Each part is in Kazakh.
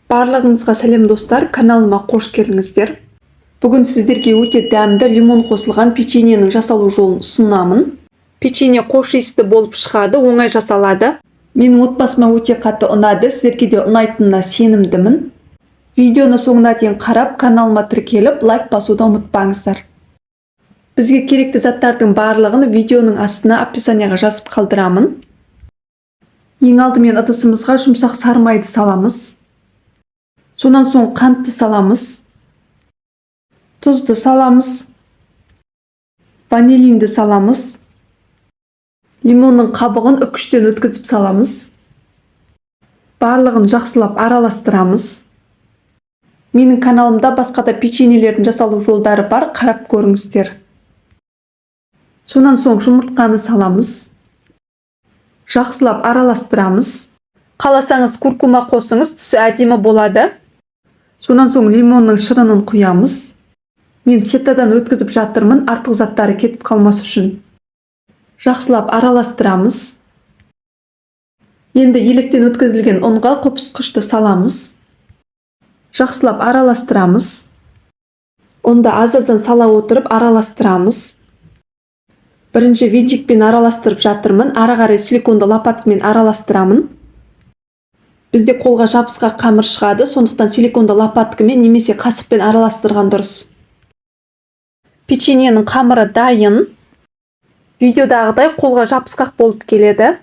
Барлығыңызға сәлем достар, каналыма қош келдіңіздер. Бүгін сіздерге өте дәмді лимон қосылған печеньенің жасалу жолын ұсынамын. Печенье қош иісті болып шығады, оңай жасалады. Менің отбасыма өте қатты ұнады, сіздерге де ұнайтынына сенімдімін. Видеоны соңына дейін қарап, каналыма тіркеліп, лайк басуды ұмытпаңыздар. Бізге керекті заттардың барлығын видеоның астына описанияға жазып қалдырамын. Ең алдымен ыдысымызға жұмсақ сары майды саламыз. Сонан соң қантты саламыз. Тұзды саламыз. Ванилинді саламыз. Лимонның қабығын үккіштен өткізіп саламыз. Барлығын жақсылап араластырамыз. Менің каналымда басқа да печеньелердің жасалу жолдары бар, қарап көріңіздер. Сонан соң жұмыртқаны саламыз. Жақсылап араластырамыз. Қаласаңыз куркума қосыңыз, түсі әдемі болады. Сонан соң лимонның шырынын құямыз. Мен сетадан өткізіп жатырмын, артық заттары кетіп қалмас үшін. Жақсылап араластырамыз. Енді електен өткізілген ұнға қопсытқышты саламыз. Жақсылап араластырамыз. Онда аз-аздан сала отырып араластырамыз. Бірінші венчикпен араластырып жатырмын, ары қарай силиконды лопаткамен араластырамын. Бізде қолға жабысқақ қамыр шығады, сондықтан силиконды лопаткамен немесе қасықпен араластырған дұрыс. Печеньенің қамыры дайын. Видеодағыдай қолға жабысқақ болып келеді.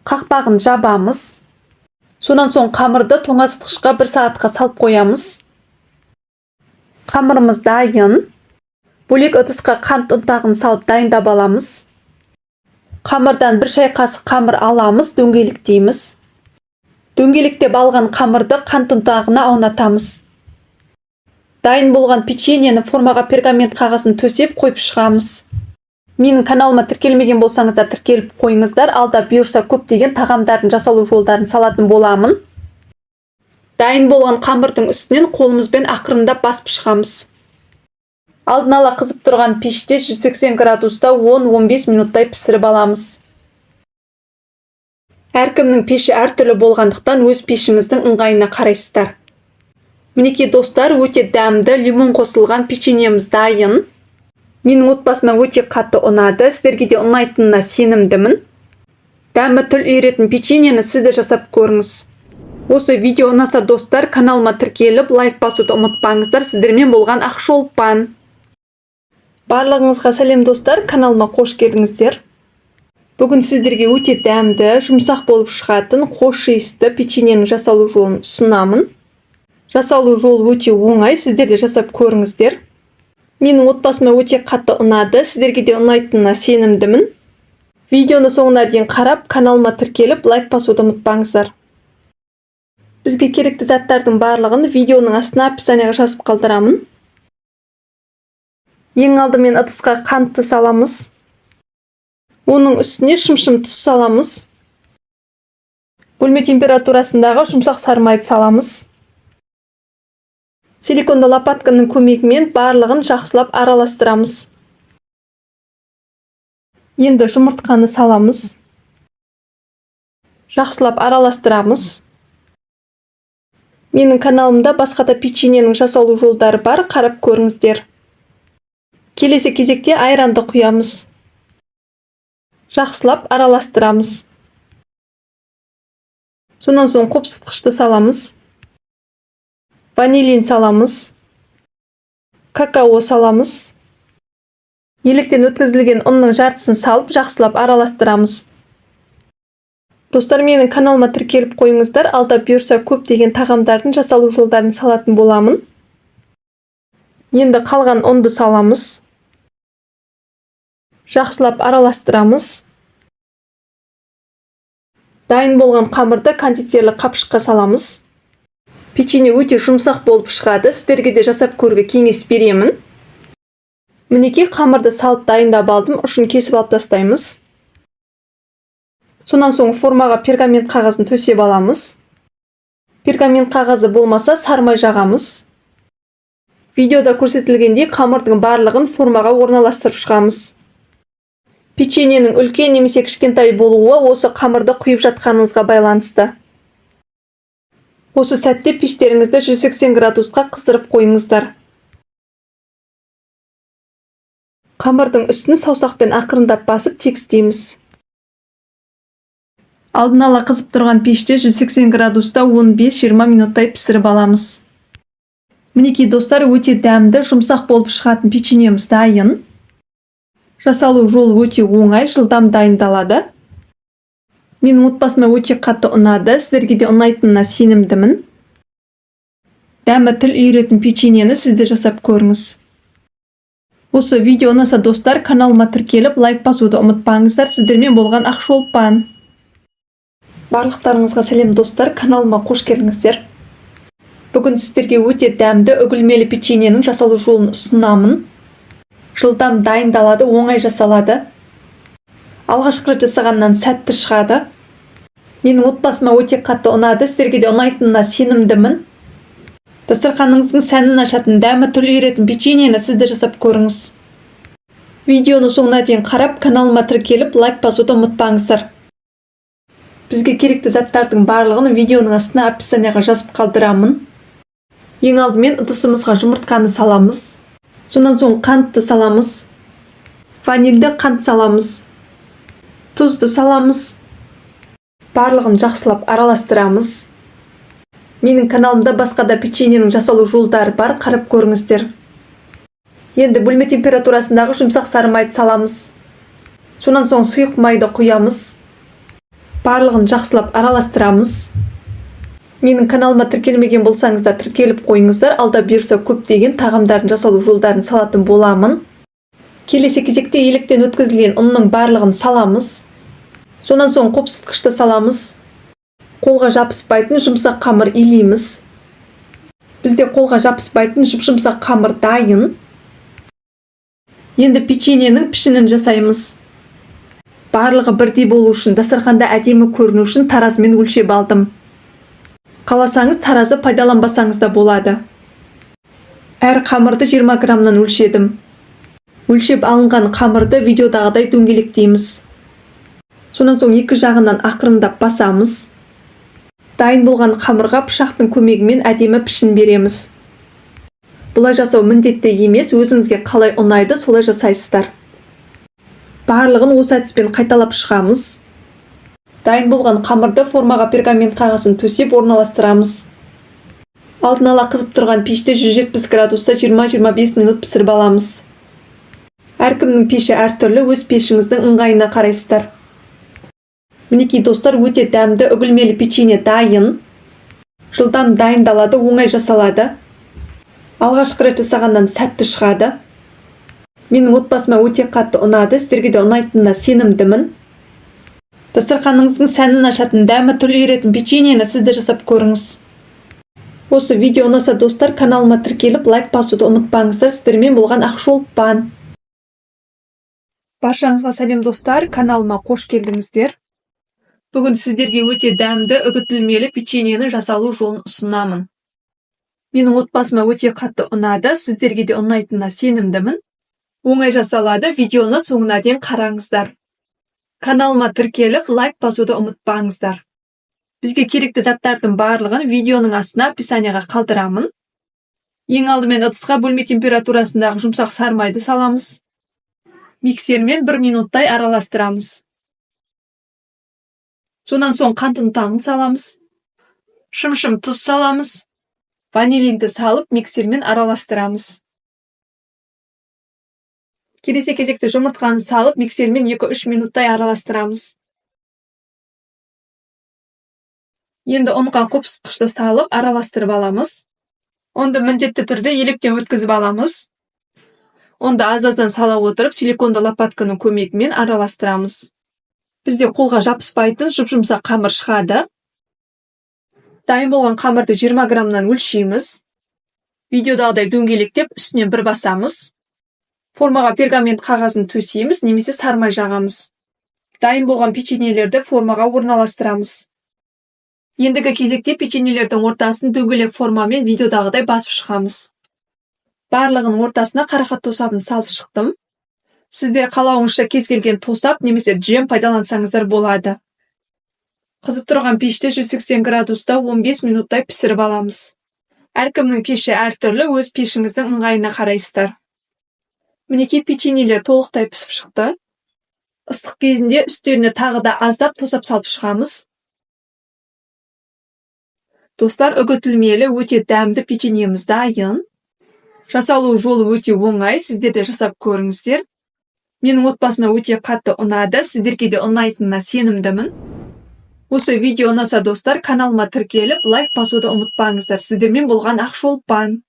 Қақпағын жабамыз. Сонан соң қамырды тоңазытқышқа 1 сағатқа салып қоямыз. Қамырымыз дайын. Бөлек ыдысқа қант ұнтағын салып дайындап аламыз. Қамырдан 1 шай қасық қамыр аламыз, дөңгелектейміз. Дөңгелектеп алған қамырды қант ұнтағына аунатамыз. Дайын болған печеньені формаға пергамент қағазын төсеп қойып шығамыз. Менің каналыма тіркелмеген болсаңыздар тіркеліп қойыңыздар, алда бұйырса көптеген тағамдардың жасалу жолдарын салатын боламын. Дайын болған қамырдың үстінен қолымызбен ақырындап басып шығамыз. Алдын ала қызып тұрған пеште 180 градуста 10-15 минуттай пісіріп аламыз. Әркімнің пеші әртүрлі болғандықтан өз пешіңіздің ыңғайына қарайсыздар. Мінекей достар, өте дәмді лимон қосылған печеньеміз дайын. Менің отбасыма өте қатты ұнады, сіздерге де ұнайтынына сенімдімін. Дәмі тіл үйіретін печеньені сіз де жасап көріңіз. Осы видео ұнаса достар, каналыма тіркеліп, лайк басуды ұмытпаңыздар. Сіздермен болған Ақшолпан. Барлығыңызға сәлем достар, каналыма қош келдіңіздер. Бүгін сіздерге өте дәмді, жұмсақ болып шығатын қош иісті печеньенің жасалу жолын ұсынамын. Жасалу жолы өте оңай, сіздер де жасап көріңіздер. Менің отбасыма өте қатты ұнады, сіздерге де ұнайтынына сенімдімін. Видеоны соңына дейін қарап, каналыма тіркеліп, лайк басуды ұмытпаңыздар. Бізге керекті заттардың барлығын видеоның астына описанияға жазып қалдырамын. Ең алдымен ыдысқа қантты саламыз. Оның үстіне шым-шым тұз саламыз. Бөлме температурасындағы жұмсақ сары майды саламыз. Силиконды лопатканың көмегімен барлығын жақсылап араластырамыз. Енді жұмыртқаны саламыз. Жақсылап араластырамыз. Менің каналымда басқа да печеньенің жасалу жолдары бар, қарап көріңіздер. Келесі кезекте айранды құямыз. Жақсылап араластырамыз. Сонан соң қопсытқышты саламыз. Ванилин саламыз. Какао саламыз. Електен өткізілген ұнның жартысын салып, жақсылап араластырамыз. Достар, менің каналыма тіркеліп қойыңыздар, алда бұйырса көптеген тағамдардың жасалу жолдарын салатын боламын. Енді қалған ұнды саламыз. Жақсылап араластырамыз. Дайын болған қамырды кондитерлі қапшыққа саламыз. Печенье өте жұмсақ болып шығады, сіздерге де жасап көруге кеңес беремін. Мінекей қамырды салып дайындап алдым, ұшын кесіп алып тастаймыз. Сонан соң формаға пергамент қағазын төсеп аламыз. Пергамент қағазы болмаса сары май жағамыз. Видеода көрсетілгендей қамырдың барлығын формаға орналастырып шығамыз. Печеньенің үлкен немесе кішкентай болуы осы қамырды құйып жатқаныңызға байланысты. Осы сәтте пештеріңізді 180 градусқа қыздырып қойыңыздар. Қамырдың үстін саусақпен ақырындап басып тегістейміз. Алдын ала қызып тұрған пеште 180 градуста 15-20 минуттай пісіріп аламыз. Мінекей достар, өте дәмді, жұмсақ болып шығатын печеньеміз дайын. Жасалу жолы өте оңай, жылдам дайындалады. Менің отбасыма өте қатты ұнады, сіздерге де ұнайтынына сенімдімін. Дәмі тіл үйіретін печеньені сіз де жасап көріңіз. Осы видео ұнаса достар, каналыма тіркеліп, лайк басуды ұмытпаңыздар. Сіздермен болған Ақшолпан. Барлықтарыңызға сәлем достар, каналыма қош келдіңіздер. Бүгін сіздерге өте дәмді үгілмелі печеньенің жасалу жолын ұсынамын. Жылдам дайындалады, оңай жасалады. Алғашқы рет жасағаннан сәтті шығады. Менің отбасыма өте қатты ұнады, сіздерге де ұнайтынына сенімдімін. Дастарханыңыздың сәнін ашатын, дәмі тіл үйіретін печеньені сіз де жасап көріңіз. Видеоны соңына дейін қарап, каналыма тіркеліп, лайк басуды ұмытпаңыздар. Бізге керекті заттардың барлығын видеоның астына описанияға жазып қалдырамын. Ең алдымен ыдысымызға жұмыртқаны саламыз. Сонан соң қантты саламыз. Ванильді қант саламыз. Тұзды саламыз. Барлығын жақсылап араластырамыз. Менің каналымда басқа да печеньенің жасалу жолдары бар, қарап көріңіздер. Енді бөлме температурасындағы жұмсақ сары майды саламыз. Сонан соң сұйық майды құямыз. Барлығын жақсылап араластырамыз. Менің каналыма тіркелмеген болсаңыздар, тіркеліп қойыңыздар. Алда бұйырса көптеген тағамдардың жасалу жолдарын салатын боламын. Келесі кезекте електен өткізілген ұнның барлығын саламыз. Сонан соң қопсытқышты саламыз. Қолға жабыспайтын жұмсақ қамыр илейміз. Бізде қолға жабыспайтын жұмсақ қамыр дайын. Енді печеньенің пішінін жасаймыз. Барлығы бірдей болу үшін, дастарханда әдемі көріну үшін таразымен өлшеп алдым. Қаласаңыз таразы пайдаланбасаңыз да болады. Әр қамырды 20 граммнан өлшедім. Өлшеп алынған қамырды видеодағыдай дөңгелектейміз. Сонан соң екі жағынан ақырындап басамыз. Дайын болған қамырға пышақтың көмегімен әдемі пішін береміз. Бұлай жасау міндетті емес, өзіңізге қалай ұнайды, солай жасайсыздар. Барлығын осы әдіспен қайталап шығамыз. Дайын болған қамырды формаға пергамент қағазын төсеп орналастырамыз. Алдын ала қызып тұрған пеште 170 градуста 20-25 минут пісіріп аламыз. Әркімнің пеші әртүрлі, өз пешіңіздің ыңғайына қарайсыздар. Мінекей достар, өте дәмді үгілмелі печенье дайын. Жылдам дайындалады, оңай жасалады. Алғашқы рет жасағаннан сәтті шығады. Менің отбасыма өте қатты ұнады, сіздерге де ұнайтынына сенімдімін. Дастарханыңыздың сәнін ашатын, дәмі тіл үйіретін печеньені сіз де жасап көріңіз. Осы видео ұнаса достар, каналыма тіркеліп, лайк басуды ұмытпаңыздар. Сіздермен болған Ақшолпан. Баршаңызға сәлем достар, каналыма қош келдіңіздер. Бүгін сіздерге өте дәмді үгітілмелі печеньені жасалу жолын ұсынамын. Менің отбасыма өте қатты ұнады, сіздерге де ұнайтынына сенімдімін. Оңай жасалады, видеоны соңына дейін қараңыздар. Каналыма тіркеліп, лайк басуды ұмытпаңыздар. Бізге керекті заттардың барлығын видеоның астына описанияға қалдырамын. Ең алдымен ыдысқа бөлме температурасындағы жұмсақ сары майды саламыз. Миксермен 1 минуттай араластырамыз. Сонан соң қант ұнтағын саламыз. Шым-шым тұз саламыз. Ванилинді салып, миксермен араластырамыз. Келесі кезекте жұмыртқаны салып, миксермен 2-3 минуттай араластырамыз. Енді ұнға қопсытқышты салып, араластырып аламыз. Онды міндетті түрде електен өткізіп аламыз. Онда аз-аздан сала отырып, силиконды лопатканың көмегімен араластырамыз. Бізде қолға жабыспайтын жұп-жұмсақ қамыр шығады. Дайын болған қамырды 20 граммнан өлшейміз. Видеодағыдай дөңгелектеп, үстінен бір басамыз. Формаға пергамент қағазын төсейміз, немесе сармай жағамыз. Дайын болған печеньелерді формаға орналастырамыз. Ендігі кезекте печеньелердің ортасын дөңгелек формамен видеодағыдай басып шығамыз. Барлығының ортасына қарақат тосабын салып шықтым. Сіздер қалауыңызша кез келген тосап немесе джем пайдалансаңыздар болады. Қызып тұрған пеште 180 градуста 15 минуттай пісіріп аламыз. Әркімнің пеші әртүрлі, өз пешіңіздің ыңғайына қарайсыздар. Мінекей печеньелер толықтай пісіп шықты. Ыстық кезінде үстеріне тағы да аздап тосап салып шығамыз. Достар, үгітілмелі өте дәмді печеньеміз дайын. Жасалу жолы өте оңай, сіздер де жасап көріңіздер. Менің отбасыма өте қатты ұнады, сіздерге де ұнайтынына сенімдімін. Осы видео ұнаса достар, каналыма тіркеліп, лайк басуды ұмытпаңыздар. Сіздермен болған Ақшолпан.